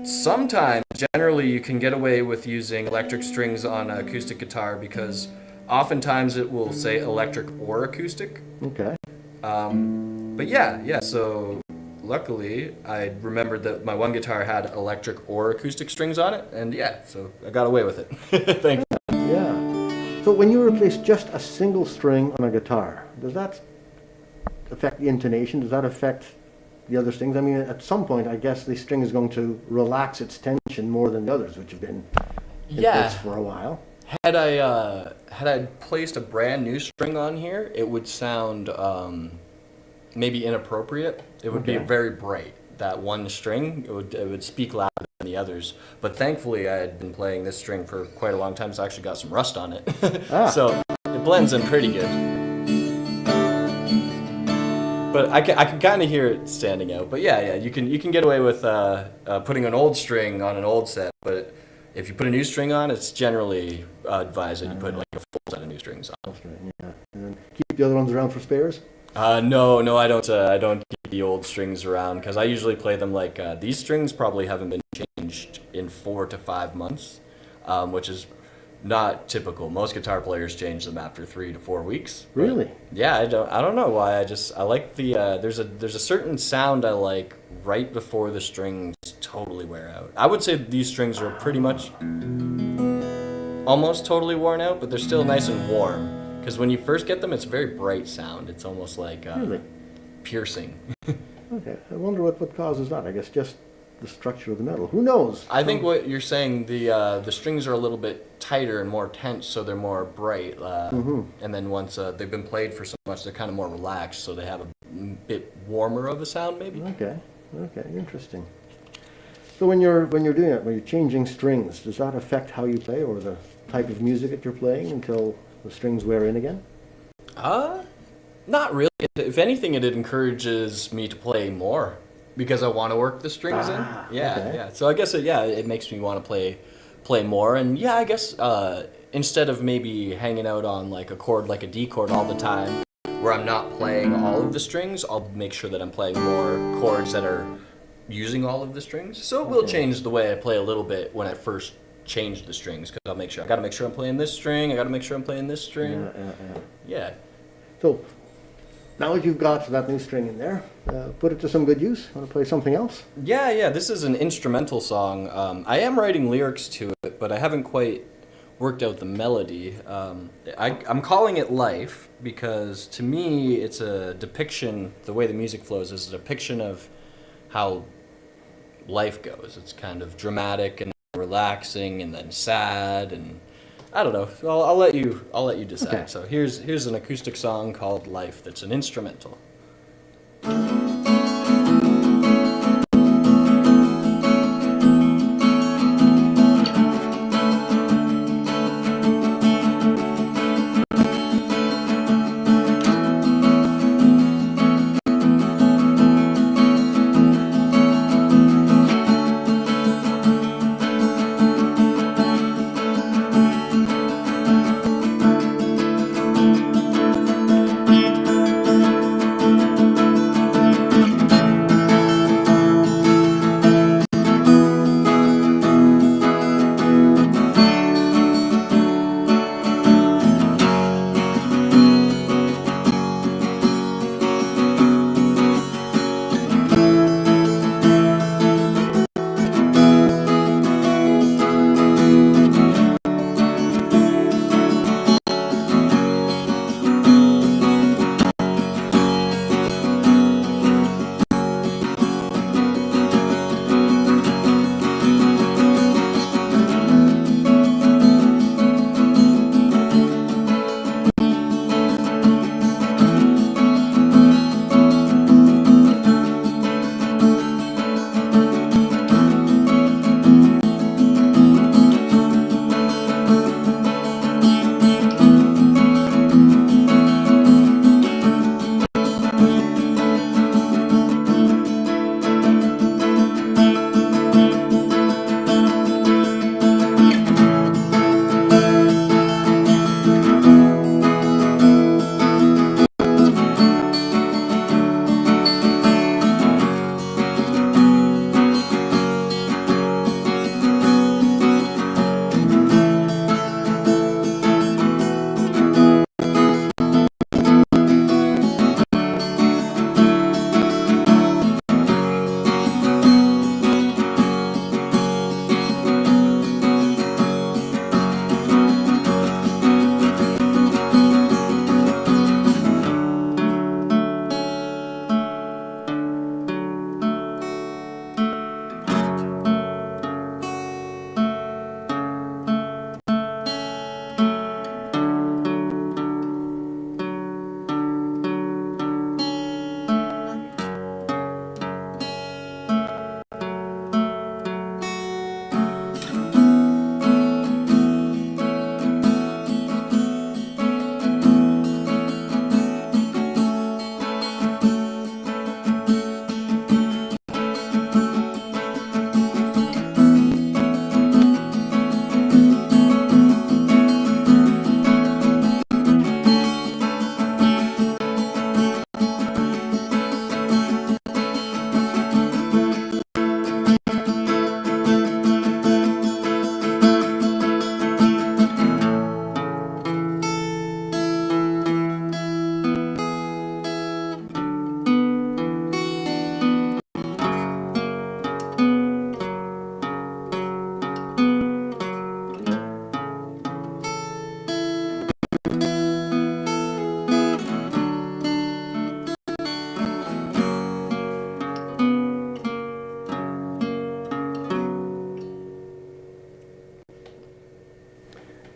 Sometimes, generally, you can get away with using electric strings on an acoustic guitar because oftentimes it will say electric or acoustic. Okay. But yeah, so luckily I remembered that my one guitar had electric or acoustic strings on it, and yeah, so I got away with it. Thank you. Yeah. So when you replace just a single string on a guitar, does that affect the intonation? Does that affect the other strings? I mean, at some point, I guess the string is going to relax its tension more than the others, which have been in place for a while. Had I placed a brand new string on here, it would sound maybe inappropriate. It would be Okay. very bright. That one string, it would speak louder than the others. But thankfully, I had been playing this string for quite a long time, so I actually got some rust on it. So it blends in pretty good. But I can kind of hear it standing out. But yeah, you can get away with putting an old string on an old set. But if you put a new string on, it's generally advised that you put like a full set of new strings on. Yeah. And then keep the other ones around for spares? No, I don't. I don't keep the old strings around because I usually play them like these strings probably haven't been changed in 4 to 5 months, which is not typical. Most guitar players change them after 3 to 4 weeks. Really? Yeah, I don't know why. I like the there's a certain sound I like right before the strings totally wear out. I would say these strings are pretty much almost totally worn out, but they're still nice and warm. Because when you first get them, it's a very bright sound. It's almost like Really? piercing. Okay. I wonder what causes that. I guess just the structure of the metal. Who knows? I think what you're saying, the strings are a little bit tighter and more tense, so they're more bright. And then once they've been played for so much, they're kind of more relaxed, so they have a bit warmer of a sound, maybe. Okay. Interesting. So when you're doing it, when you're changing strings, does that affect how you play or the type of music that you're playing until the strings wear in again? Not really. If anything, it encourages me to play more because I want to work the strings in. Yeah, okay. yeah. So I guess it makes me want to play more. And yeah, I guess instead of maybe hanging out on like a chord like a D chord all the time, where I'm not playing all of the strings, I'll make sure that I'm playing more chords that are using all of the strings. So it will change the way I play a little bit when I first change the strings, because I gotta make sure I'm playing this string, I gotta make sure I'm playing this string. Yeah. So now that you've got that new string in there, put it to some good use. Want to play something else? Yeah, this is an instrumental song. I am writing lyrics to it, but I haven't quite worked out the melody. I'm calling it Life because to me it's a depiction, the way the music flows is a depiction of how life goes. It's kind of dramatic and relaxing and then sad, and I don't know. I'll let you decide. Okay. So here's an acoustic song called Life that's an instrumental.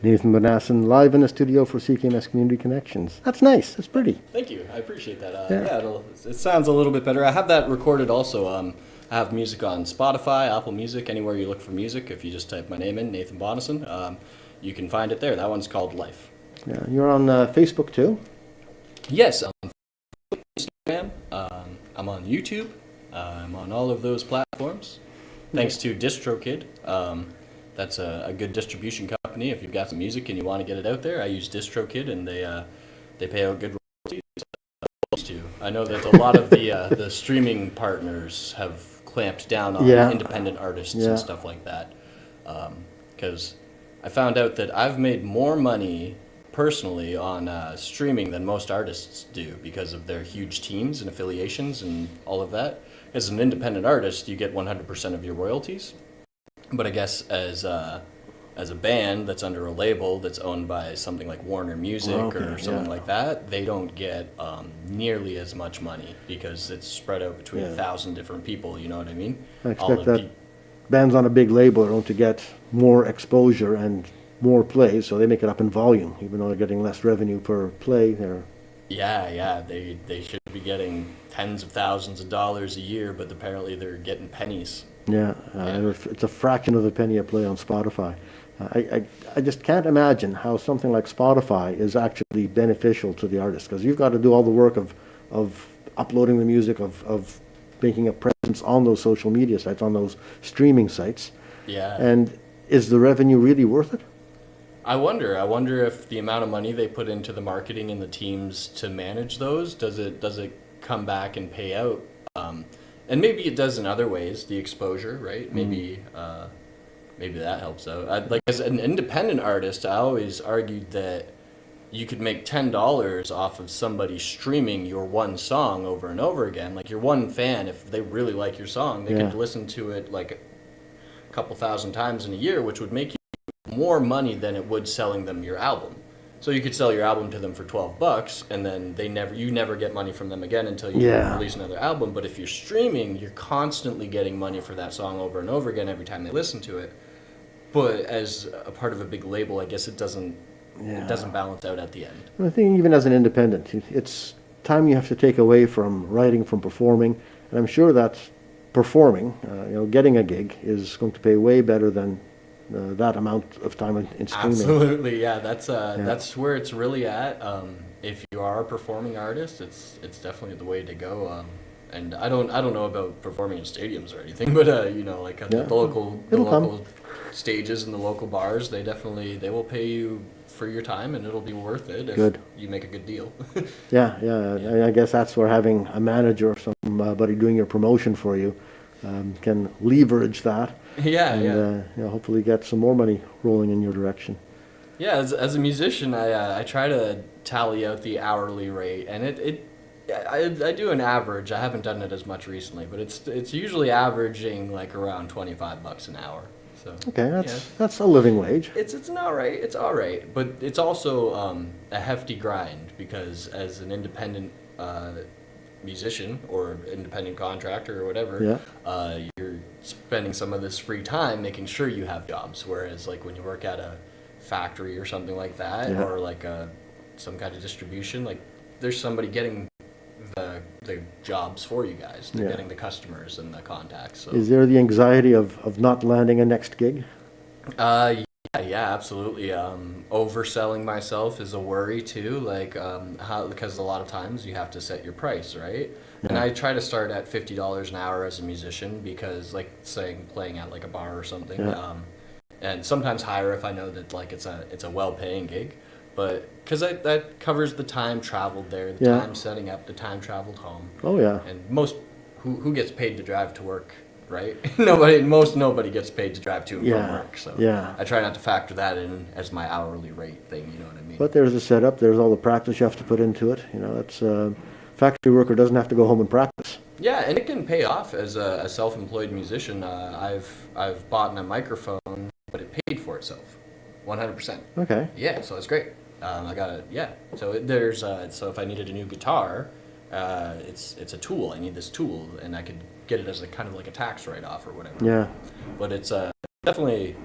Nathan Bonassin live in the studio for CKMS Community Connections. That's nice. That's pretty. Thank you. I appreciate that. Yeah. It sounds a little bit better. I have that recorded also. I have music on Spotify, Apple Music, anywhere you look for music. If you just type my name in, Nathan Bonassin, you can find it there. That one's called Life. Yeah, you're on Facebook too. Yes, I'm on Instagram. I'm on YouTube. I'm on all of those platforms. Thanks to DistroKid. That's a good distribution company. If you've got some music and you want to get it out there, I use DistroKid, and they pay out good royalties. I know that a lot of the streaming partners have clamped down on Yeah. independent artists Yeah. and stuff like that. Because I found out that I've made more money personally on streaming than most artists do because of their huge teams and affiliations and all of that. As an independent artist, you get 100% of your royalties. But I guess as a band that's under a label that's owned by something like Warner Music or something like that, they don't get nearly as much money because it's spread out between 1,000 different people. You know what I mean? I expect that bands on a big label are going to get more exposure and more plays, so they make it up in volume, even though they're getting less revenue per play. They should be getting tens of thousands of dollars a year, but apparently they're getting pennies. It's a fraction of a penny a play on Spotify. I just can't imagine how something like Spotify is actually beneficial to the artist, because you've got to do all the work of uploading the music, of making a presence on those social media sites, on those streaming sites. Yeah. And is the revenue really worth it? I wonder if the amount of money they put into the marketing and the teams to manage those, does it come back and pay out? And maybe it does in other ways, the exposure, right? Maybe that helps out. Like as an independent artist, I always argued that you could make $10 off of somebody streaming your one song over and over again. Like your one fan, if they really like your song, they could listen to it like a couple thousand times in a year, which would make you more money than it would selling them your album. So you could sell your album to them for $12, and then you never get money from them again until you release another album. But if you're streaming, you're constantly getting money for that song over and over again every time they listen to it. But as a part of a big label, I guess it doesn't balance out at the end. I think even as an independent, it's time you have to take away from writing, from performing, and I'm sure that performing, getting a gig is going to pay way better than that amount of time in streaming. Absolutely, yeah. That's where it's really at. If you are a performing artist, it's definitely the way to go. And I don't know about performing in stadiums or anything, but like at the local stages and the local bars, they will pay you for your time, and it'll be worth it if you make a good deal. I guess that's where having a manager or somebody doing your promotion for you can leverage that. Hopefully get some more money rolling in your direction. Yeah, as a musician, I try to tally out the hourly rate, and I do an average. I haven't done it as much recently, but it's usually averaging like around $25 an hour. So okay, that's a living wage. It's all right, but it's also a hefty grind, because as an independent musician or independent contractor or whatever, you're spending some of this free time making sure you have jobs. Whereas like when you work at a factory or something like that, or like some kind of distribution, like there's somebody getting the jobs for you guys. They're getting the customers and the contacts. So. Is there the anxiety of not landing a next gig? Yeah, absolutely. Overselling myself is a worry too. Like because a lot of times you have to set your price, right? And I try to start at $50 an hour as a musician, because like saying playing at like a bar or something, and sometimes higher if I know that like it's a well-paying gig. But because that covers the time traveled there, the time setting up, the time traveled home. Oh yeah. And most who gets paid to drive to work, right? Nobody gets paid to drive to and from work. So I try not to factor that in as my hourly rate thing. You know what I mean? But there's the setup. There's all the practice you have to put into it. That's factory worker doesn't have to go home and practice. Yeah, and it can pay off as a self-employed musician. I've bought a microphone, but it paid for itself, 100%. Okay. Yeah, so that's great. I got it. Yeah. So there's so if I needed a new guitar, it's a tool. I need this tool, and I could get it as a kind of like a tax write-off or whatever. Yeah. But it's definitely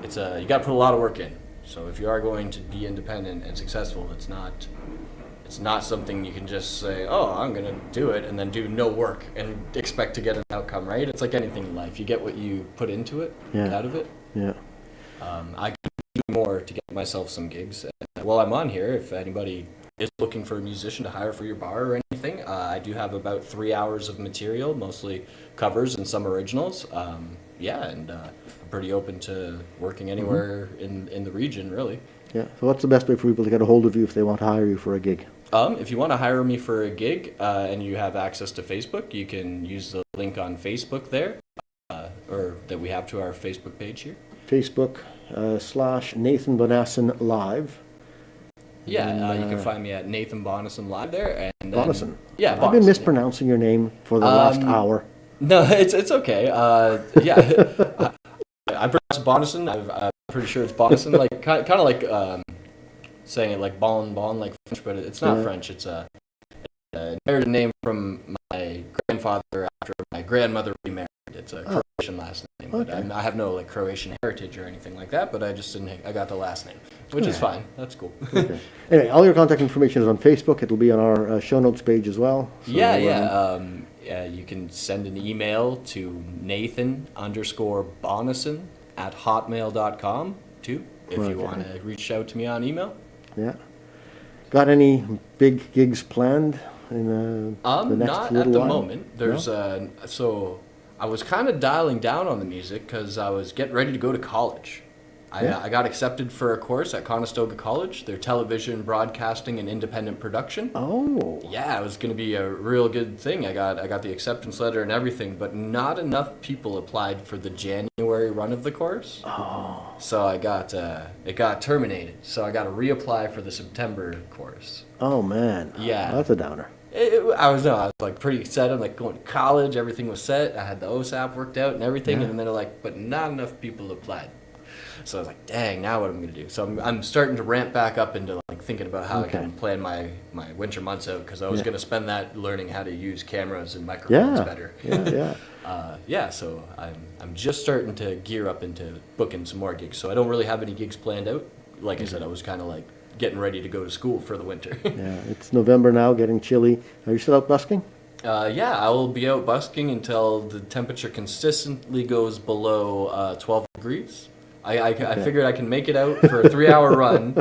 you got to put a lot of work in. So if you are going to be independent and successful, it's not something you can just say, oh, I'm gonna do it, and then do no work and expect to get an outcome. Right? It's like anything in life. You get what you put into it. Out of it. Yeah. I can do more to get myself some gigs. And while I'm on here, if anybody is looking for a musician to hire for your bar or anything, I do have about 3 hours of material, mostly covers and some originals. And I'm pretty open to working anywhere in the region, really. Yeah. So what's the best way for people to get a hold of you if they want to hire you for a gig? If you want to hire me for a gig and you have access to Facebook, you can use the link on Facebook there, or that we have to our Facebook page here. Facebook / Nathan Bonassin Live. Yeah, you can find me at Nathan Bonassin Live there. And Bonassin. Yeah, I've been Bonassin, mispronouncing your name for the last hour. No, it's okay. Yeah, I pronounce it Bonassin. I'm pretty sure it's Bonassin. Like kind of like saying it like bon, like French, but it's not French. It's a inherited name from my grandfather after my grandmother remarried. It's a Croatian last name, but I have no like Croatian heritage or anything like that. But I just didn't. I got the last name, which is fine. That's cool. Okay. Anyway, all your contact information is on Facebook. It'll be on our show notes page as well. So, you can send an email to Nathan_Bonassin@hotmail.com too, if you want to reach out to me on email. Yeah. Got any big gigs planned in the next not little at the while? moment. There's so I was kind of dialing down on the music because I was getting ready to go to college. I got accepted for a course at Conestoga College, their television, broadcasting, and independent production. Oh. Yeah, it was going to be a real good thing. I got the acceptance letter and everything, but not enough people applied for the January run of the course. Oh. So it got terminated. So I got to reapply for the September course. Oh man. Yeah. That's a downer. I was like pretty set. I'm like going to college. Everything was set. I had the OSAP worked out and everything, and then they're like, but not enough people applied. So I was like, dang, now what am I going to do? So I'm starting to ramp back up into like thinking about how I can plan my winter months out, because I was going to spend that learning how to use cameras and microphones better. So I'm just starting to gear up into booking some more gigs. So I don't really have any gigs planned out. Like I said, I was kind of like getting ready to go to school for the winter. Yeah, it's November now, getting chilly. Are you still out busking? I will be out busking until the temperature consistently goes below 12 degrees. I figured I can make it out for a 3-hour run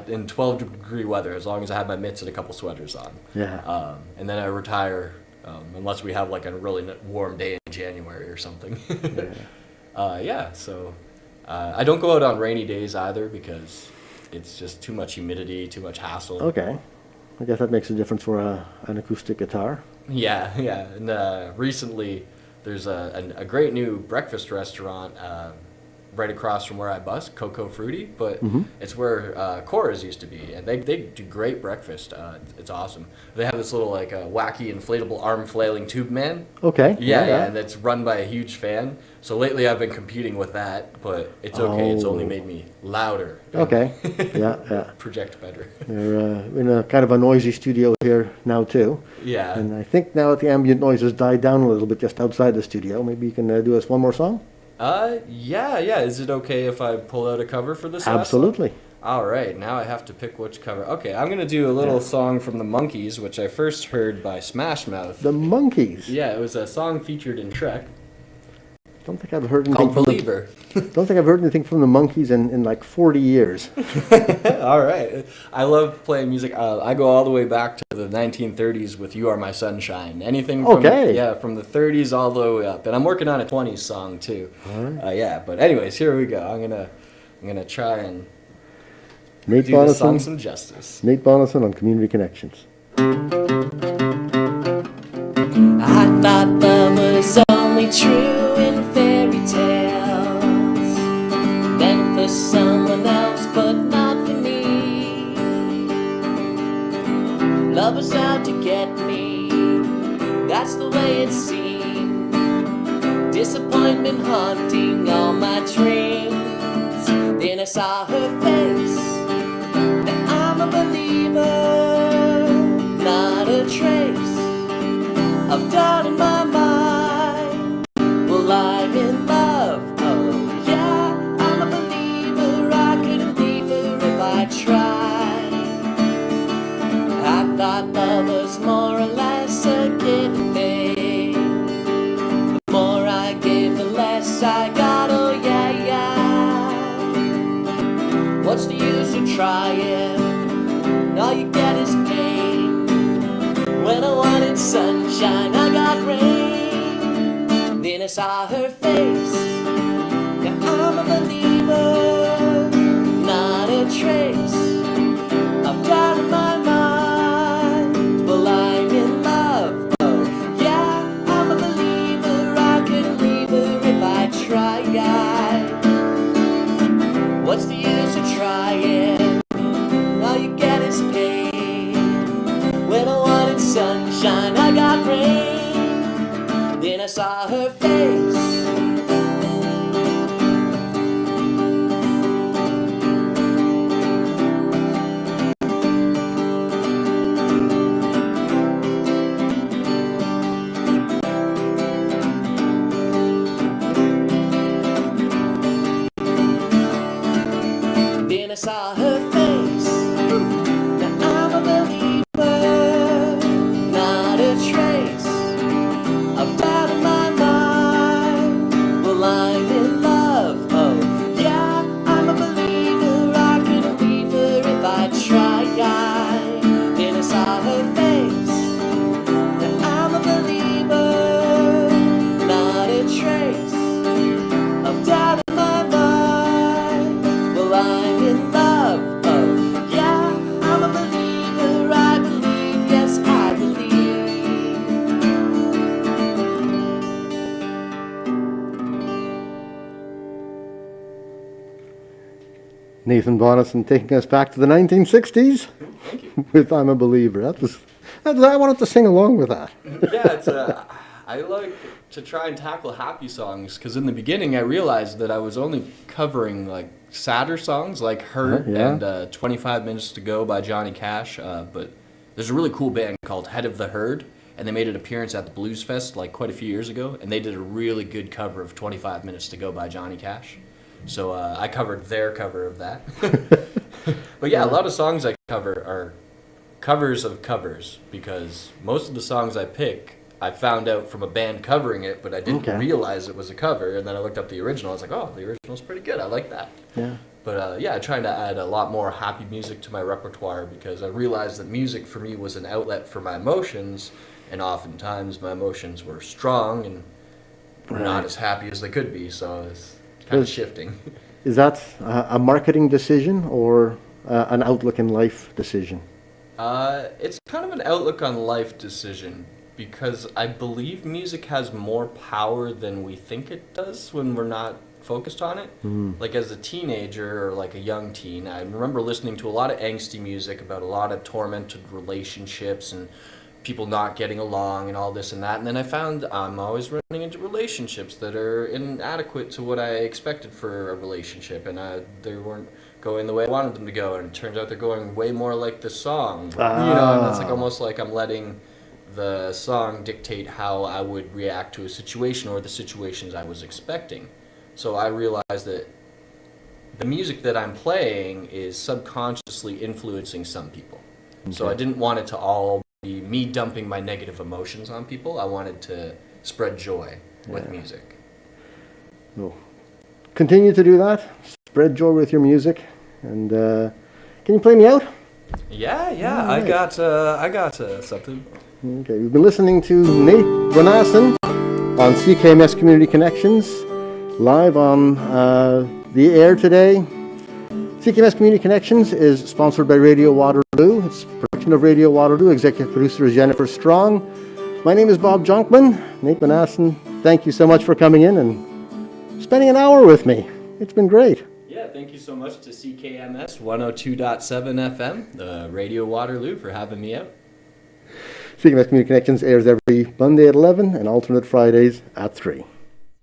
in 12-degree weather, as long as I have my mitts and a couple sweaters on. Yeah. And then I retire, unless we have like a really warm day in January or something. So I don't go out on rainy days either, because it's just too much humidity, too much hassle. Okay. I guess that makes a difference for an acoustic guitar. Yeah. And recently, there's a great new breakfast restaurant right across from where I bus, Coco Fruity, but it's where Cora's used to be, and they do great breakfast. It's awesome. They have this little like wacky inflatable arm flailing tube man. Okay. Yeah, and it's run by a huge fan. So lately I've been competing with that, but it's okay. It's only made me louder. Okay. Yeah. Project better. We're in a kind of a noisy studio here now too. Yeah. And I think now that the ambient noise has died down a little bit just outside the studio, maybe you can do us one more song? Yeah. Is it okay if I pull out a cover for this? Absolutely. All right, now I have to pick which cover. Okay, I'm going to do a little song from the Monkees, which I first heard by Smash Mouth. The Monkees? Yeah, it was a song featured in Shrek. Don't think I've heard anything called Believer. Don't think I've heard anything from the Monkees in like 40 years. All right. I love playing music. I go all the way back to the 1930s with You Are My Sunshine. Anything from, from the 30s all the way up. And I'm working on a 20s song too. All right. But anyways, here we go. I'm gonna try and Nate do Bonassin, the song some justice. Nate Bonassin on Community Connections. I thought love was only true in fairy tales, meant for someone else but not for me. Love was out to get me, that's the way it seemed. Disappointment haunting all my dreams. Then I saw her face, and I'm a believer, not a trace of doubt in my mind. Well, I'm in love, oh yeah, I'm a believer. I couldn't leave her if I tried. I thought love was more or less a given thing. The more I give, the less I got, oh yeah. What's the use of trying? All you get is pain. When I wanted sunshine, I got rain. Then I saw her face. Now I'm a believer, not a trace of doubt in my mind. try. What's the use of trying? All you get is pain. When I wanted sunshine, I got rain. Then I saw her face. Then I saw her face. Now I'm a believer, not a trace of doubt in my mind. Well, I'm in love, oh yeah, I'm a believer. I couldn't leave her if I tried. Then I saw her face. Now I'm a believer, not a trace of doubt in my mind. Well, I'm in love, oh yeah, I'm a believer. I believe, yes, I believe. Nathan Bonassin taking us back to the 1960s with I'm a Believer. I wanted to sing along with that. Yeah, I like to try and tackle happy songs because in the beginning I realized that I was only covering like sadder songs like Hurt Yeah. and 25 Minutes to Go by Johnny Cash. But there's a really cool band called Head of the Herd, and they made an appearance at the Blues Fest like quite a few years ago, and they did a really good cover of 25 Minutes to Go by Johnny Cash. So I covered their cover of that. But yeah, a lot of songs I cover are covers of covers because most of the songs I pick I found out from a band covering it, but I didn't realize it was a cover, and then I looked up the original. I was like, oh, the original's pretty good. I like that. Yeah. But yeah, I tried to add a lot more happy music to my repertoire because I realized that music for me was an outlet for my emotions, and oftentimes my emotions were strong and not as happy as they could be, so it's kind of shifting. Is that a marketing decision or an outlook in life decision? It's kind of an outlook on life decision because I believe music has more power than we think it does when we're not focused on it. Like as a teenager or like a young teen, I remember listening to a lot of angsty music about a lot of tormented relationships and people not getting along and all this and that. And then I found I'm always running into relationships that are inadequate to what I expected for a relationship, and they weren't going the way I wanted them to go, and it turns out they're going way more like the song. You know, and it's like almost like I'm letting the song dictate how I would react to a situation or the situations I was expecting. So I realized that the music that I'm playing is subconsciously influencing some people. So I didn't want it to all be me dumping my negative emotions on people. I wanted to spread joy with music. No. Continue to do that. Spread joy with your music. And can you play me out? Yeah. All right. I got something. Okay, we've been listening to Nate Bonassin on CKMS Community Connections, live on the air today. CKMS Community Connections is sponsored by Radio Waterloo. It's a production of Radio Waterloo. Executive producer is Jennifer Strong. My name is Bob Jonkman. Nate Bonassin, thank you so much for coming in and spending an hour with me. It's been great. Yeah, thank you so much to CKMS 102.7 FM, Radio Waterloo, for having me out. CKMS Community Connections airs every Monday at 11 and alternate Fridays at 3.